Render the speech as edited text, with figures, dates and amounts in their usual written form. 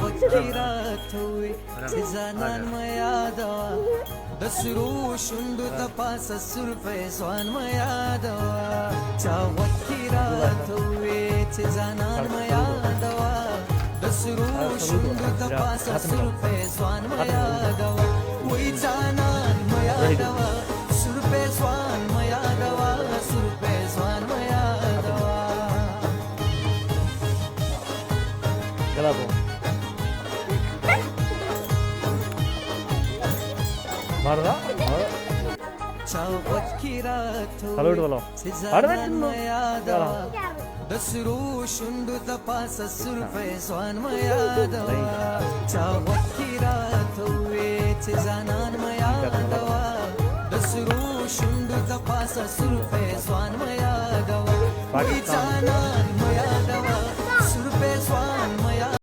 فكرات هوي تزانان ما يادوا دسرو شندو تپاس سرفه سوان ما يادوا فكرات هوي تزانان ما يادوا دسرو شندو تپاس سرفه سوان ما يادوا وي زانان ما يادوا سرفه سوان ما يادوا سرفه سوان ما يادوا Gelabo. Marda? Halo dulu. Ada dulu. Dasru शुंड तपास सुरफे Swan मयादवा चावकी रात हुए जानान मयादवा दसरू शुंड तपास सुरफे स्वान मयादवा